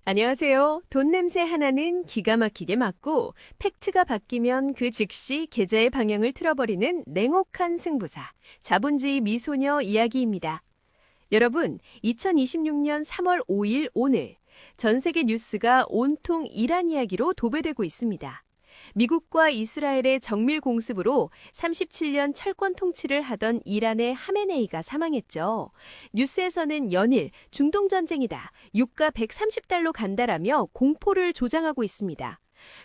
안녕하세요. 돈 냄새 하나는 기가 막히게 맞고 팩트가 바뀌면 그 즉시 계좌의 방향을 틀어버리는 냉혹한 승부사, 자본주의 미소녀 이야기입니다. 여러분, 2026년 3월 5일 오늘 전 세계 뉴스가 온통 이란 이야기로 도배되고 있습니다. 미국과 이스라엘의 정밀 공습으로 37년 철권 통치를 하던 이란의 하메네이가 사망했죠. 뉴스에서는 연일 중동 전쟁이다, 유가 130달러 간다라며 공포를 조장하고 있습니다.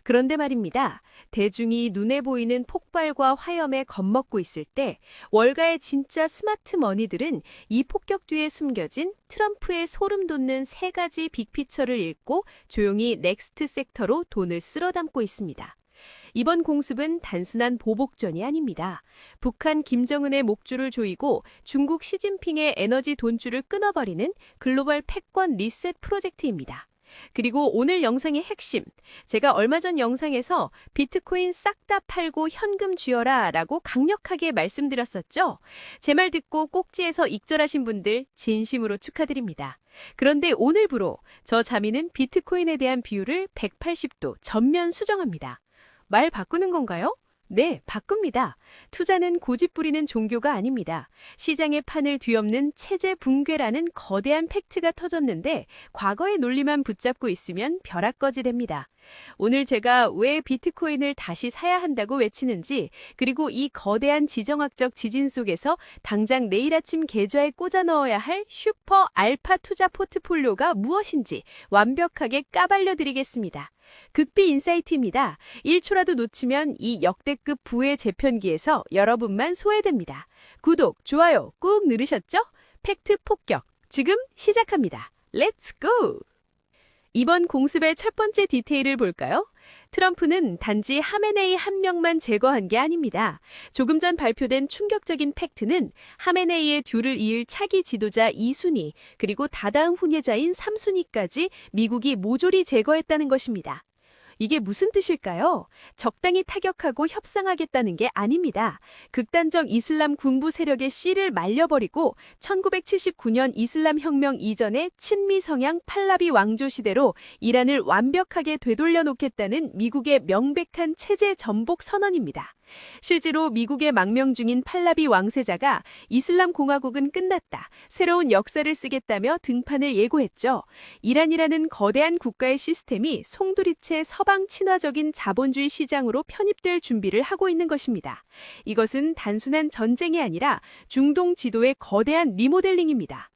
그런데 말입니다. 대중이 눈에 보이는 폭발과 화염에 겁먹고 있을 때 월가의 진짜 스마트 머니들은 이 폭격 뒤에 숨겨진 트럼프의 소름 돋는 세 가지 빅피처를 읽고 조용히 넥스트 섹터로 돈을 쓸어 담고 있습니다. 이번 공습은 단순한 보복전이 아닙니다. 북한 김정은의 목줄을 조이고 중국 시진핑의 에너지 돈줄을 끊어버리는 글로벌 패권 리셋 프로젝트입니다. 그리고 오늘 영상의 핵심, 제가 얼마 전 영상에서 비트코인 싹 다 팔고 현금 쥐어라 라고 강력하게 말씀드렸었죠? 제 말 듣고 꼭지에서 익절하신 분들 진심으로 축하드립니다. 그런데 오늘부로 저 자민은 비트코인에 대한 비율을 180도 전면 수정합니다. 말 바꾸는 건가요? 네, 바꿉니다. 투자는 고집 부리는 종교가 아닙니다. 시장의 판을 뒤엎는 체제 붕괴라는 거대한 팩트가 터졌는데 과거의 논리만 붙잡고 있으면 벼락거지 됩니다. 오늘 제가 왜 비트코인을 다시 사야 한다고 외치는지, 그리고 이 거대한 지정학적 지진 속에서 당장 내일 아침 계좌에 꽂아 넣어야 할 슈퍼 알파 투자 포트폴리오가 무엇인지 완벽하게 까발려 드리겠습니다. 극비 인사이트입니다. 1초라도 놓치면 이 역대급 부의 재편기에서 여러분만 소외됩니다. 구독, 좋아요 꾹 누르셨죠? 팩트 폭격, 지금 시작합니다. 렛츠 고! 이번 공습의 첫 번째 디테일을 볼까요? 트럼프는 단지 하메네이 한 명만 제거한 게 아닙니다. 조금 전 발표된 충격적인 팩트는 하메네이의 뒤를 이을 차기 지도자 2순위, 그리고 다다음 후계자인 3순위까지 미국이 모조리 제거했다는 것입니다. 이게 무슨 뜻일까요? 적당히 타격하고 협상하겠다는 게 아닙니다. 극단적 이슬람 군부 세력의 씨를 말려버리고 1979년 이슬람 혁명 이전의 친미 성향 팔라비 왕조 시대로 이란을 완벽하게 되돌려 놓겠다는 미국의 명백한 체제 전복 선언입니다. 실제로 미국의 망명 중인 팔라비 왕세자가 이슬람 공화국은 끝났다, 새로운 역사를 쓰겠다며 등판을 예고했죠. 이란이라는 거대한 국가의 시스템이 송두리째 서방 친화적인 자본주의 시장으로 편입될 준비를 하고 있는 것입니다. 이것은 단순한 전쟁이 아니라 중동 지도의 거대한 리모델링입니다.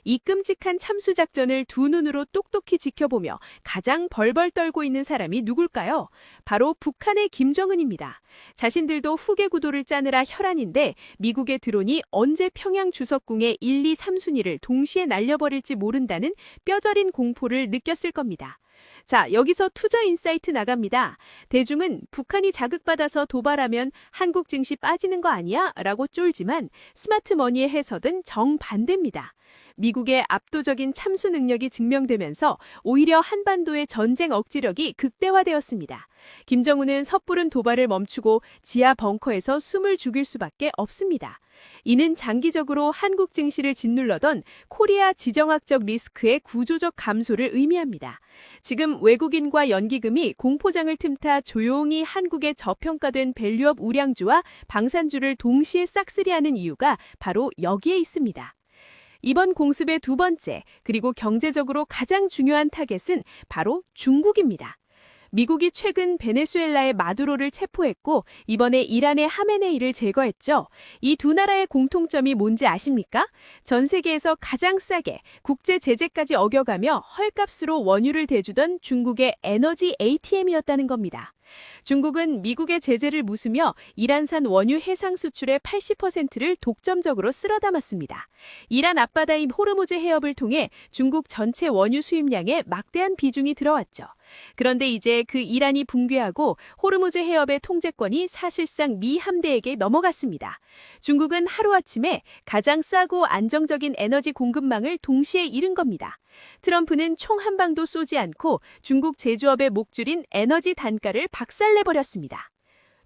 이 끔찍한 참수작전을 두 눈으로 똑똑히 지켜보며 가장 벌벌 떨고 있는 사람이 누굴까요? 바로 북한의 김정은입니다. 자신들도 후계 구도를 짜느라 혈안인데 미국의 드론이 언제 평양 주석궁의 1, 2, 3순위를 동시에 날려버릴지 모른다는 뼈저린 공포를 느꼈을 겁니다. 자, 여기서 투자 인사이트 나갑니다. 대중은 북한이 자극받아서 도발하면 한국 증시 빠지는 거 아니야? 라고 쫄지만 스마트 머니의 해석은 정반대입니다. 미국의 압도적인 참수 능력이 증명되면서 오히려 한반도의 전쟁 억지력이 극대화되었습니다. 김정은은 섣부른 도발을 멈추고 지하 벙커에서 숨을 죽일 수밖에 없습니다. 이는 장기적으로 한국 증시를 짓눌러던 코리아 지정학적 리스크의 구조적 감소를 의미합니다. 지금 외국인과 연기금이 공포장을 틈타 조용히 한국의 저평가된 밸류업 우량주와 방산주를 동시에 싹쓸이하는 이유가 바로 여기에 있습니다. 이번 공습의 두 번째, 그리고 경제적으로 가장 중요한 타겟은 바로 중국입니다. 미국이 최근 베네수엘라의 마두로를 체포했고 이번에 이란의 하메네이를 제거했죠. 이 두 나라의 공통점이 뭔지 아십니까? 전 세계에서 가장 싸게 국제 제재까지 어겨가며 헐값으로 원유를 대주던 중국의 에너지 ATM이었다는 겁니다. 중국은 미국의 제재를 무스며 이란산 원유 해상 수출의 80%를 독점적으로 쓸어 담았습니다. 이란 앞바다인 호르무즈 해협을 통해 중국 전체 원유 수입량에 막대한 비중이 들어왔죠. 그런데 이제 그 이란이 붕괴하고 호르무즈 해협의 통제권이 사실상 미 함대에게 넘어갔습니다. 중국은 하루아침에 가장 싸고 안정적인 에너지 공급망을 동시에 잃은 겁니다. 트럼프는 총 한 방도 쏘지 않고 중국 제조업의 목줄인 에너지 단가를 박살내버렸습니다.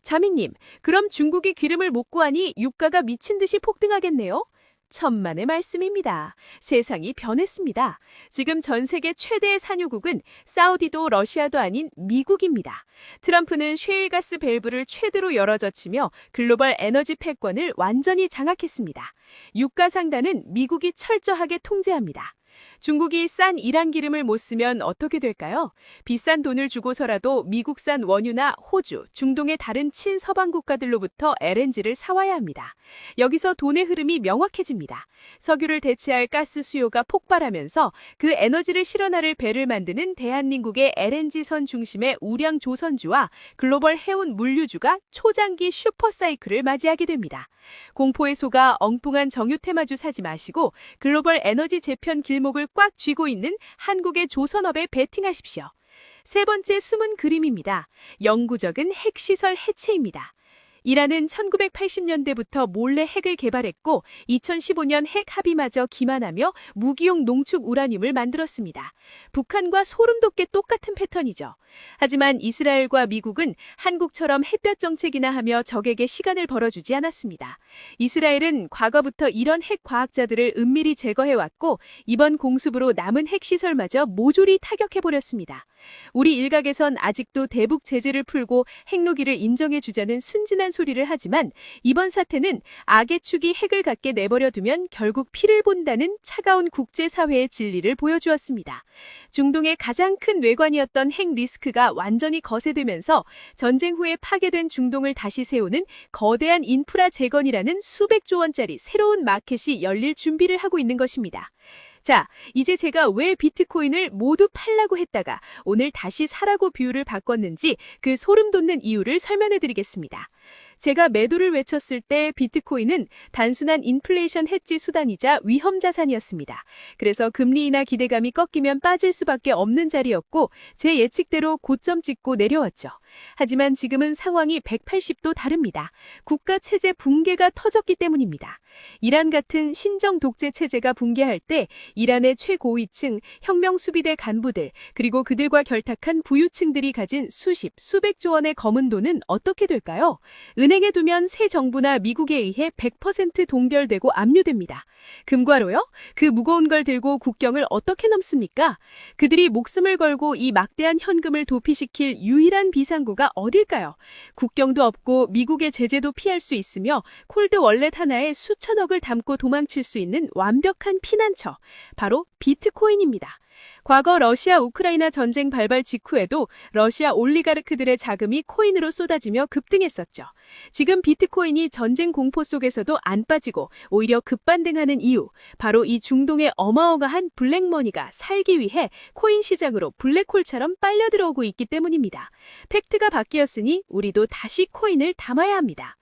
자민님, 그럼 중국이 기름을 못 구하니 유가가 미친 듯이 폭등하겠네요? 천만의 말씀입니다. 세상이 변했습니다. 지금 전 세계 최대의 산유국은 사우디도 러시아도 아닌 미국입니다. 트럼프는 셰일가스 밸브를 최대로 열어젖히며 글로벌 에너지 패권을 완전히 장악했습니다. 유가 상단은 미국이 철저하게 통제합니다. 중국이 싼 이란 기름을 못 쓰면 어떻게 될까요? 비싼 돈을 주고서라도 미국산 원유나 호주, 중동의 다른 친서방 국가들로부터 LNG를 사와야 합니다. 여기서 돈의 흐름이 명확해집니다. 석유를 대체할 가스 수요가 폭발하면서 그 에너지를 실어나를 배를 만드는 대한민국의 LNG선 중심의 우량 조선주와 글로벌 해운 물류주가 초장기 슈퍼사이클을 맞이하게 됩니다. 공포에 속아 엉뚱한 정유 테마주 사지 마시고 글로벌 에너지 재편 길목을 꽉 쥐고 있는 한국의 조선업에 베팅하십시오. 세 번째 숨은 그림입니다. 영구적인 핵시설 해체입니다. 이란은 1980년대부터 몰래 핵을 개발했고 2015년 핵 합의마저 기만하며 무기용 농축 우라늄을 만들었습니다. 북한과 소름 돋게 똑같은 패턴이죠. 하지만 이스라엘과 미국은 한국처럼 햇볕 정책이나 하며 적에게 시간을 벌어주지 않았습니다. 이스라엘은 과거부터 이런 핵 과학자들을 은밀히 제거해왔고 이번 공습으로 남은 핵시설마저 모조리 타격해버렸습니다. 우리 일각에선 아직도 대북 제재를 풀고 핵무기를 인정해주자는 순진한 소리를 하지만 이번 사태는 악의 축이 핵을 갖게 내버려두면 결국 피를 본다는 차가운 국제사회의 진리를 보여주었습니다. 중동의 가장 큰 외관이었던 핵 리스크가 완전히 거세되면서 전쟁 후에 파괴된 중동을 다시 세우는 거대한 인프라 재건이라는 수백조 원짜리 새로운 마켓이 열릴 준비를 하고 있는 것입니다. 자, 이제 제가 왜 비트코인을 모두 팔라고 했다가 오늘 다시 사라고 비율을 바꿨는지 그 소름 돋는 이유를 설명해 드리겠습니다. 제가 매도를 외쳤을 때 비트코인은 단순한 인플레이션 해지 수단이자 위험 자산이었습니다. 그래서 금리 인하 기대감이 꺾이면 빠질 수밖에 없는 자리였고 제 예측대로 고점 찍고 내려왔죠. 하지만 지금은 상황이 180도 다릅니다. 국가 체제 붕괴가 터졌기 때문입니다. 이란 같은 신정 독재 체제가 붕괴할 때 이란의 최고위층, 혁명수비대 간부들, 그리고 그들과 결탁한 부유층들이 가진 수십, 수백조 원의 검은 돈은 어떻게 될까요? 은행에 두면 새 정부나 미국에 의해 100% 동결되고 압류됩니다. 금과로요? 그 무거운 걸 들고 국경을 어떻게 넘습니까? 그들이 목숨을 걸고 이 막대한 현금을 도피시킬 유일한 비상구가 어딜까요? 국경도 없고 미국의 제재도 피할 수 있으며 콜드 월렛 하나에 수천억을 담고 도망칠 수 있는 완벽한 피난처, 바로 비트코인입니다. 과거 러시아 우크라이나 전쟁 발발 직후에도 러시아 올리가르크들의 자금이 코인으로 쏟아지며 급등했었죠. 지금 비트코인이 전쟁 공포 속에서도 안 빠지고 오히려 급반등하는 이유, 바로 이 중동의 어마어마한 블랙머니가 살기 위해 코인 시장으로 블랙홀처럼 빨려 들어오고 있기 때문입니다. 팩트가 바뀌었으니 우리도 다시 코인을 담아야 합니다.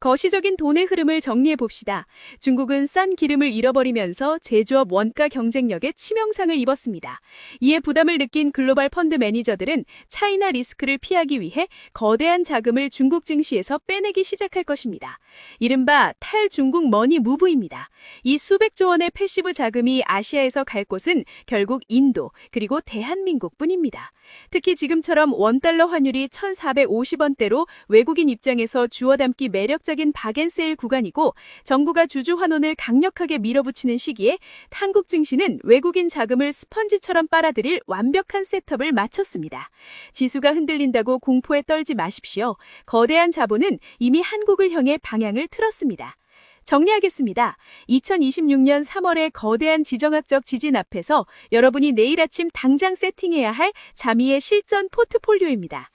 거시적인 돈의 흐름을 정리해 봅시다. 중국은 싼 기름을 잃어버리면서 제조업 원가 경쟁력에 치명상을 입었습니다. 이에 부담을 느낀 글로벌 펀드 매니저들은 차이나 리스크를 피하기 위해 거대한 자금을 중국 증시에서 빼내기 시작할 것입니다. 이른바 탈중국 머니 무브입니다. 이 수백조 원의 패시브 자금이 아시아에서 갈 곳은 결국 인도 그리고 대한민국뿐입니다. 특히 지금처럼 원달러 환율이 1,450원대로 외국인 입장에서 주워 담기 매력적인 박앤세일 구간이고 정부가 주주 환원을 강력하게 밀어붙이는 시기에 한국 증시는 외국인 자금을 스펀지처럼 빨아들일 완벽한 셋업을 마쳤습니다. 지수가 흔들린다고 공포에 떨지 마십시오. 거대한 자본은 이미 한국을 향해 방향을 틀었습니다. 정리하겠습니다. 2026년 3월의 거대한 지정학적 지진 앞에서 여러분이 내일 아침 당장 세팅해야 할 자미의 실전 포트폴리오입니다.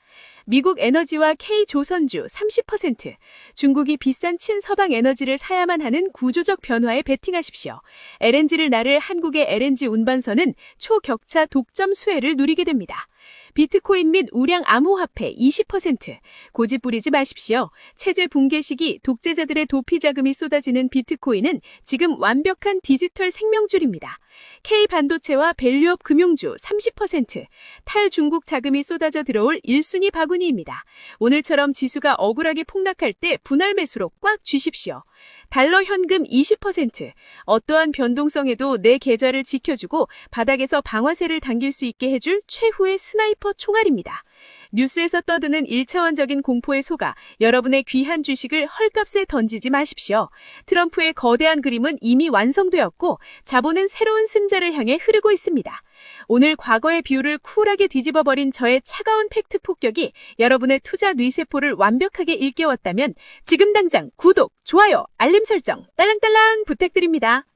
미국 에너지와 K조선주 30%, 중국이 비싼 친서방 에너지를 사야만 하는 구조적 변화에 베팅하십시오. LNG를 나를 한국의 LNG 운반선은 초격차 독점 수혜를 누리게 됩니다. 비트코인 및 우량 암호화폐 20%. 고집 부리지 마십시오. 체제 붕괴 시기 독재자들의 도피 자금이 쏟아지는 비트코인은 지금 완벽한 디지털 생명줄입니다. K반도체와 밸류업 금융주 30%. 탈중국 자금이 쏟아져 들어올 1순위 바구니입니다. 오늘처럼 지수가 억울하게 폭락할 때 분할 매수로 꽉 쥐십시오. 달러 현금 20%. 어떠한 변동성에도 내 계좌를 지켜주고 바닥에서 방아쇠를 당길 수 있게 해줄 최후의 스나이퍼 총알입니다. 뉴스에서 떠드는 1차원적인 공포에 속아 여러분의 귀한 주식을 헐값에 던지지 마십시오. 트럼프의 거대한 그림은 이미 완성되었고 자본은 새로운 승자를 향해 흐르고 있습니다. 오늘 과거의 뷰를 쿨하게 뒤집어버린 저의 차가운 팩트 폭격이 여러분의 투자 뇌세포를 완벽하게 일깨웠다면 지금 당장 구독, 좋아요, 알림 설정 딸랑딸랑 부탁드립니다.